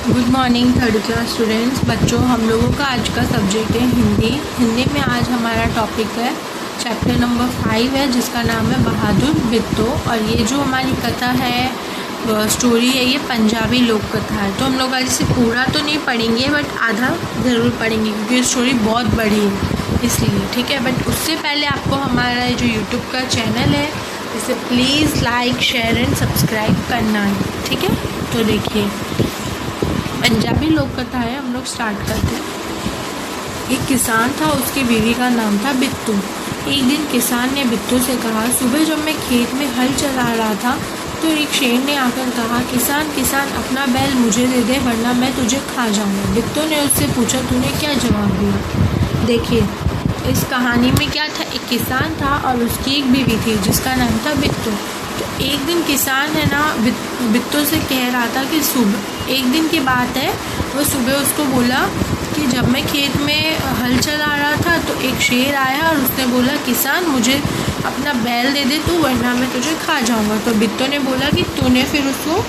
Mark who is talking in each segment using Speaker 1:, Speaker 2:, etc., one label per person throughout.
Speaker 1: Good morning third class students. बच्चों, हम लोगों का आज का सब्जेक्ट है हिंदी में आज हमारा टॉपिक है चैप्टर नंबर 5 है, जिसका नाम है बहादुर बिट्टो। और ये जो हमारी कथा है, स्टोरी है, ये पंजाबी लोक कथा है। तो हम लोग आज इसे पूरा तो नहीं पढ़ेंगे, बट आधा ज़रूर पढ़ेंगे क्योंकि ये स्टोरी बहुत बड़ी है इसलिए, ठीक है। बट उससे पहले आपको हमारा जो यूट्यूब का चैनल है इसे please like, share and subscribe करना है, ठीक है। तो देखिए, पंजाबी लोक कथा है, हम लोग स्टार्ट करते हैं। एक किसान था, उसकी बीवी का नाम था बिट्टू। एक दिन किसान ने बिट्टू से कहा, सुबह जब मैं खेत में हल चला रहा था तो एक शेर ने आकर कहा, किसान किसान अपना बैल मुझे दे दे वरना मैं तुझे खा जाऊंगा। बिट्टू ने उससे पूछा, तूने क्या जवाब दिया। देखिए, इस कहानी में क्या था, एक किसान था और उसकी एक बीवी थी जिसका नाम था बिट्टू। तो एक दिन किसान है ना बिट्टू से कह रहा था कि सुबह, एक दिन की बात है, वो सुबह उसको बोला कि जब मैं खेत में हल चला रहा था तो एक शेर आया और उसने बोला, किसान मुझे अपना बैल दे दे तू वरना मैं तुझे खा जाऊंगा। तो बिट्टू ने बोला कि तूने फिर उसको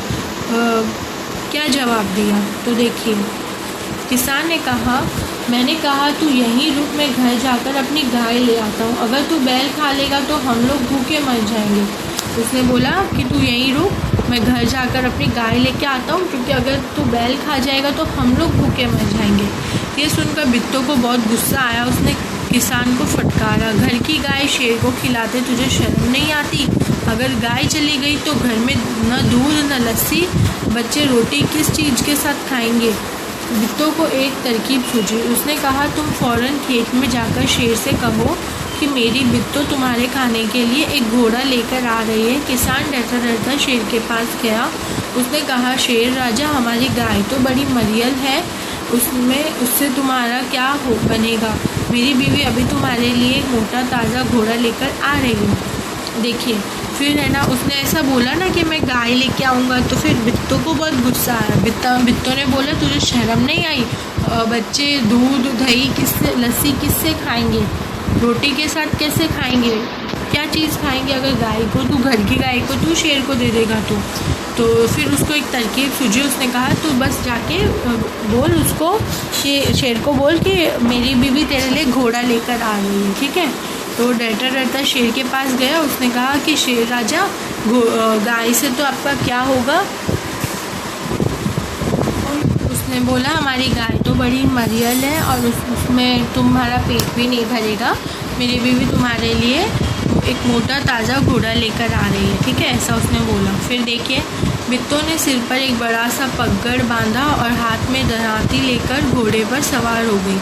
Speaker 1: क्या जवाब दिया। तो देखिए, किसान ने कहा, मैंने कहा तू यहीं रुक, मैं घर जाकर अपनी गाय ले आता हूँ, अगर तू बैल खा लेगा तो हम लोग भूखे मर जाएंगे। उसने बोला कि तू यहीं रुक, मैं घर जाकर अपनी गाय लेके आता हूँ, क्योंकि अगर तू बैल खा जाएगा तो हम लोग भूखे मर जाएंगे। ये सुनकर बिट्टू को बहुत गुस्सा आया। उसने किसान को फटकारा, घर की गाय शेर को खिलाते तुझे शर्म नहीं आती? अगर गाय चली गई तो घर में न दूध न लस्सी, बच्चे रोटी किस चीज़ के साथ खाएंगे? बिट्टू को एक तरकीब सूझी। उसने कहा, तुम फ़ौरन खेत में जाकर शेर से कहो कि मेरी बिट्टू तुम्हारे खाने के लिए एक घोड़ा लेकर आ रही है। किसान डरता डरता शेर के पास गया। उसने कहा, शेर राजा, हमारी गाय तो बड़ी मरियल है, उससे तुम्हारा क्या हो बनेगा? मेरी बीवी अभी तुम्हारे लिए एक मोटा ताज़ा घोड़ा लेकर आ रही है। देखिए, फिर है ना, उसने ऐसा बोला ना कि मैं गाय लेके आऊँगा, तो फिर बिट्टू को बहुत गुस्सा आया। बिट्टू ने बोला, तुझे शर्म नहीं आई? बच्चे दूध दही किससे, लस्सी किससे खाएंगे? रोटी के साथ कैसे खाएंगे? क्या चीज़ खाएंगे? अगर गाय को, तू घर की गाय को तू शेर को दे देगा तो फिर उसको एक तरकीब सूझी। उसने कहा, तू बस जाके बोल उसको कि शेर को बोल कि मेरी बीवी तेरे लिए घोड़ा लेकर आ रही है, ठीक है। तो डरता डरता शेर के पास गया। उसने कहा कि शेर राजा, गाय से तो आपका क्या होगा? उसने बोला, हमारी गाय तो बड़ी मरियल है और उसमें तुम्हारा पेट भी नहीं भरेगा, मेरी बीवी तुम्हारे लिए एक मोटा ताज़ा घोड़ा लेकर आ रही है, ठीक है, ऐसा उसने बोला। फिर देखिए, बिट्टू ने सिर पर एक बड़ा सा पगड़ बांधा और हाथ में दरांती लेकर घोड़े पर सवार हो गई।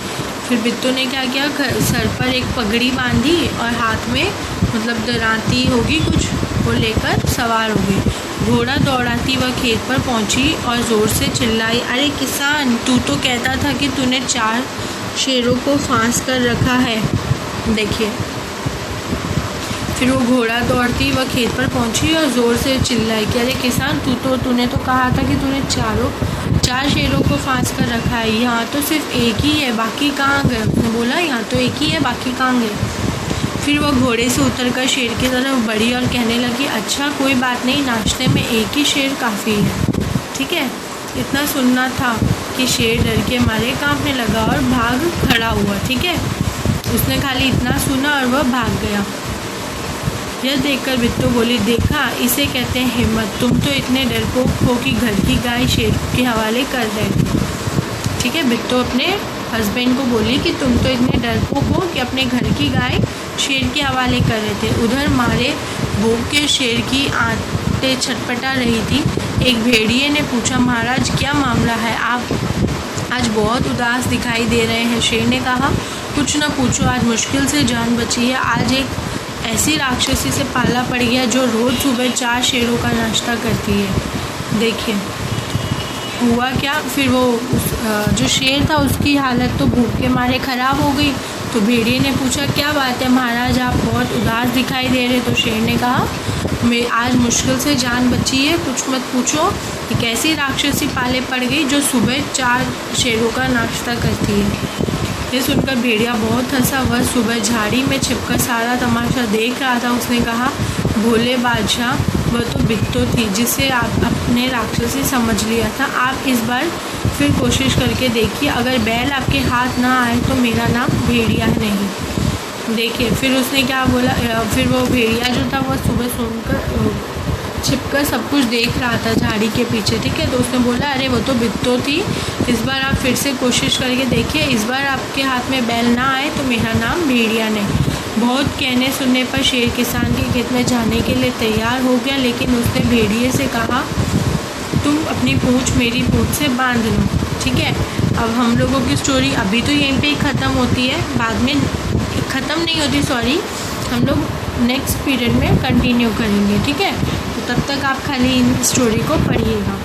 Speaker 1: फिर बिट्टू ने क्या किया, सर पर एक पगड़ी बांधी और हाथ में मतलब दरांती होगी कुछ, वो लेकर सवार हो गई। घोड़ा दौड़ाती वह खेत पर पहुंची और ज़ोर से चिल्लाई, अरे किसान, तू तो कहता था कि तूने 4 शेरों को फांस कर रखा है। देखिए, फिर वो घोड़ा दौड़ती वह खेत पर पहुंची और ज़ोर से चिल्लाई कि अरे किसान, तूने तो कहा था कि तूने 4 शेरों को फांस कर रखा है, यहाँ तो सिर्फ एक ही है, बाकी कहाँ गए? उसने बोला, यहाँ तो एक ही है, बाकी कहाँ गए? फिर वह घोड़े से उतरकर शेर की तरफ बढ़ी और कहने लगी, अच्छा कोई बात नहीं, नाश्ते में एक ही शेर काफ़ी है, ठीक है। इतना सुनना था कि शेर डर के मारे कांपने लगा और भाग खड़ा हुआ, ठीक है। उसने खाली इतना सुना और वह भाग गया। यह देखकर बिट्टू बोली, देखा, इसे कहते हैं हिम्मत, तुम तो इतने डरपोक हो कि घर की गाय शेर के हवाले कर रहे थे, ठीक है। बिट्टू अपने हस्बैंड को बोली कि तुम तो इतने डरपोक हो कि अपने घर की गाय शेर के हवाले कर रहे थे। उधर मारे भूख के शेर की आंतें छटपटा रही थी। एक भेड़िए ने पूछा, महाराज क्या मामला है, आप आज बहुत उदास दिखाई दे रहे हैं। शेर ने कहा, कुछ न पूछो, आज मुश्किल से जान बची है। आज एक ऐसी राक्षसी से पाला पड़ गया जो रोज़ सुबह 4 शेरों का नाश्ता करती है। देखिए हुआ क्या, फिर वो जो शेर था उसकी हालत तो भूख के मारे ख़राब हो गई। तो भेड़िए ने पूछा, क्या बात है महाराज, आप बहुत उदास दिखाई दे रहे। तो शेर ने कहा, मैं आज मुश्किल से जान बची है, कुछ मत पूछो, एक ऐसी राक्षसी पाले पड़ गई जो सुबह 4 शेरों का नाश्ता करती है। ये सुनकर भेड़िया बहुत हंसा। वह सुबह झाड़ी में छिपकर सारा तमाशा देख रहा था। उसने कहा, भोले बादशाह, वह तो बित्तो थी जिसे आप अपने राक्षसी समझ लिया था। आप इस बार फिर कोशिश करके देखिए, अगर बैल आपके हाथ ना आए तो मेरा नाम भेड़िया नहीं। देखिए फिर उसने क्या बोला, फिर वो भेड़िया जो था वह सुबह सोकर छिपकर सब कुछ देख रहा था झाड़ी के पीछे, ठीक है। तो उसने बोला अरे वो तो बित्तो थी, इस बार आप फिर से कोशिश करके देखिए, इस बार आपके हाथ में बैल ना आए तो मेरा नाम भेड़िया नहीं। बहुत कहने सुनने पर शेर किसान के खेत में जाने के लिए तैयार हो गया, लेकिन उसने भेड़िए से कहा तुम अपनी पूँछ मेरी पूँछ से बांध लो, ठीक है। अब हम लोगों की स्टोरी अभी तो यहीं पे ही ख़त्म होती है, बाद में ख़त्म नहीं होती, सॉरी, हम लोग नेक्स्ट पीरियड में कंटिन्यू करेंगे, ठीक है। तो तब तक आप खाली इन स्टोरी को पढ़िएगा।